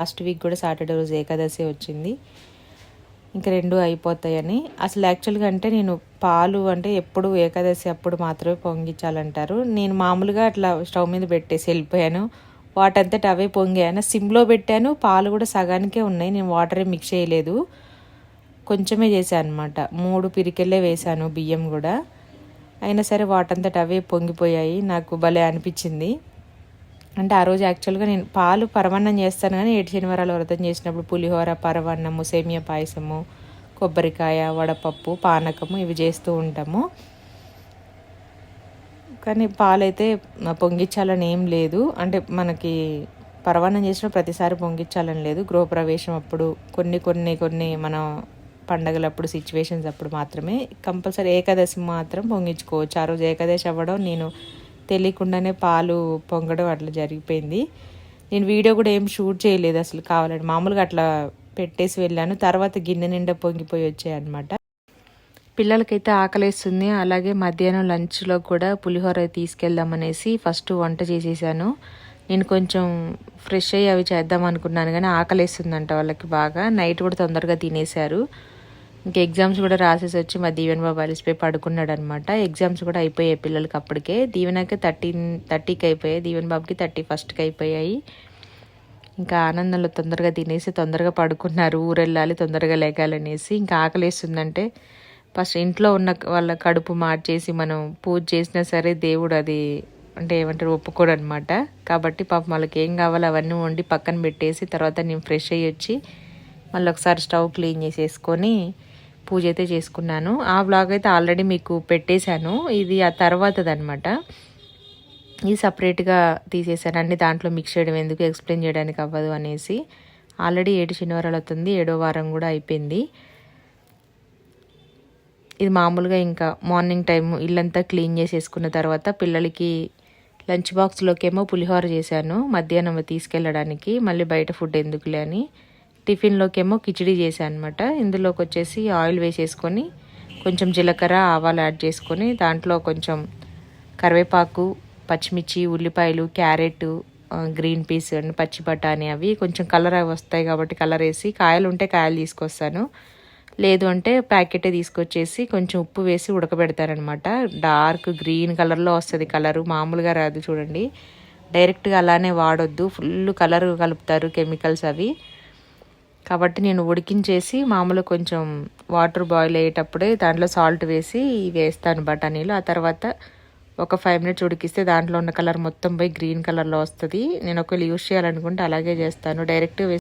Last week కూడా Saturday రోజు ఏకాదశి వచ్చింది. ఇంకా 2 అయిపోతాయని. అసలు యాక్చువల్గా అంటే నేను పాలు అంటే ఎప్పుడు ఏకాదశి అప్పుడు మాత్రమే పొంగించాలంటారు. నేను మామూలుగా అట్లా స్టవ్ మీద పెట్టేసి వెళ్ళిపోయాను. వాటంతట అవే పొంగాను. సిమ్లో పెట్టాను. పాలు కూడా సగానికే ఉన్నాయి. నేను వాటర్ మిక్స్ చేయలేదు, కొంచెమే చేశాను అనమాట. 3 పిరికెళ్ళే వేశాను బియ్యం కూడా. అయినా సరే వాటంతట అవే పొంగిపోయాయి. నాకు భలే అనిపించింది. అంటే ఆ రోజు యాక్చువల్గా నేను పాలు పరమాన్నం చేస్తాను, కానీ 7 శనివారాలు వ్రతం చేసినప్పుడు పులిహోర, పరమాన్నము, సేమియా పాయసము, కొబ్బరికాయ, వడపప్పు, పానకము ఇవి చేస్తూ ఉంటాము. కానీ పాలైతే పొంగించాలని ఏం లేదు. అంటే మనకి పరమాన్నం చేసిన ప్రతిసారి పొంగించాలని లేదు. గృహప్రవేశం అప్పుడు కొన్ని మనం పండగలప్పుడు సిచ్యువేషన్స్ అప్పుడు మాత్రమే కంపల్సరీ. ఏకాదశి మాత్రం పొంగించుకోవచ్చు. ఆ రోజు ఏకాదశి అవ్వడం నేను తెలియకుండానే పాలు పొంగడం అట్లా జరిగిపోయింది. నేను వీడియో కూడా ఏం షూట్ చేయలేదు అసలు, కావాలని మామూలుగా అట్లా పెట్టేసి వెళ్ళాను. తర్వాత గిన్నె నిండా పొంగిపోయి వచ్చాయి అనమాట. పిల్లలకైతే ఆకలేస్తుంది. అలాగే మధ్యాహ్నం లంచ్లో కూడా పులిహోర తీసుకెళ్దామనేసి ఫస్ట్ వంట చేసేసాను. నేను కొంచెం ఫ్రెష్ అయ్యి అవి చేద్దాం అనుకున్నాను, కానీ ఆకలేస్తుందంట వాళ్ళకి బాగా. నైట్ కూడా తొందరగా తినేశారు. ఇంకా ఎగ్జామ్స్ కూడా రాసేసి వచ్చి మా దీవెన్ బాబు అలిసిపోయి పడుకున్నాడు అనమాట. ఎగ్జామ్స్ కూడా అయిపోయాయి పిల్లలకి అప్పటికే. దీవెనకి 30కి అయిపోయాయి, దీవెన్ బాబుకి 31కి అయిపోయాయి. ఇంకా ఆనందంలో తొందరగా తినేసి తొందరగా పడుకున్నారు. ఊరెళ్ళాలి, తొందరగా లేగాలనేసి. ఇంకా ఆకలేస్తుందంటే ఫస్ట్ ఇంట్లో ఉన్న వాళ్ళ కడుపు మార్చేసి మనం పూజ చేసినా సరే దేవుడు అది అంటే ఏమంటారు ఒప్పుకోడు అనమాట. కాబట్టి పాపం వాళ్ళకి ఏం కావాలో అవన్నీ వండి పక్కన పెట్టేసి తర్వాత నేను ఫ్రెష్ అయ్యి వచ్చి మళ్ళీ ఒకసారి స్టవ్ క్లీన్ చేసేసుకొని పూజ అయితే చేసుకున్నాను. ఆ వ్లాగ్ అయితే ఆల్రెడీ మీకు పెట్టేశాను. ఇది ఆ తర్వాతది అనమాట. ఇది సపరేట్గా తీసేసాను. అన్ని దాంట్లో మిక్స్ చేయడం ఎందుకు, ఎక్స్ప్లెయిన్ చేయడానికి అవ్వదు అనేసి. ఆల్రెడీ 7 శనివారాలు అవుతుంది, 7వ వారం కూడా అయిపోయింది. ఇది మామూలుగా ఇంకా మార్నింగ్ టైం ఇల్లంతా క్లీన్ చేసేసుకున్న తర్వాత పిల్లలకి లంచ్ బాక్స్లోకి ఏమో పులిహోర చేశాను మధ్యాహ్నం తీసుకెళ్ళడానికి. మళ్ళీ బయట ఫుడ్ ఎందుకులే అని టిఫిన్లోకి ఏమో కిచిడి చేశాను అనమాట. ఇందులోకి వచ్చేసి ఆయిల్ వేసేసుకొని కొంచెం జీలకర్ర, ఆవాలు యాడ్ చేసుకొని దాంట్లో కొంచెం కరివేపాకు, పచ్చిమిర్చి, ఉల్లిపాయలు, క్యారెట్, గ్రీన్ పీస్ అండ్ పచ్చి బఠానీ అవి కొంచెం కలర్ అవి వస్తాయి కాబట్టి కలర్ వేసి, కాయలు ఉంటే కాయలు తీసుకొస్తాను, లేదు అంటే ప్యాకెటే తీసుకొచ్చేసి కొంచెం ఉప్పు వేసి ఉడకబెడతారనమాట. డార్క్ గ్రీన్ కలర్లో వస్తుంది కలరు, మామూలుగా రాదు చూడండి. డైరెక్ట్గా అలానే వాడొద్దు, ఫుల్ కలర్ కలుపుతారు కెమికల్స్ అవి. కాబట్టి నేను ఉడికించేసి మామూలు కొంచెం వాటర్ బాయిల్ అయ్యేటప్పుడే దాంట్లో సాల్ట్ వేసి వేస్తాను బఠానీలు. ఆ తర్వాత ఒక 5 మినిట్స్ ఉడికిస్తే దాంట్లో ఉన్న కలర్ మొత్తం పోయి గ్రీన్ కలర్లో వస్తుంది. నేను ఒకవేళ యూజ్ చేయాలనుకుంటే అలాగే చేస్తాను. డైరెక్ట్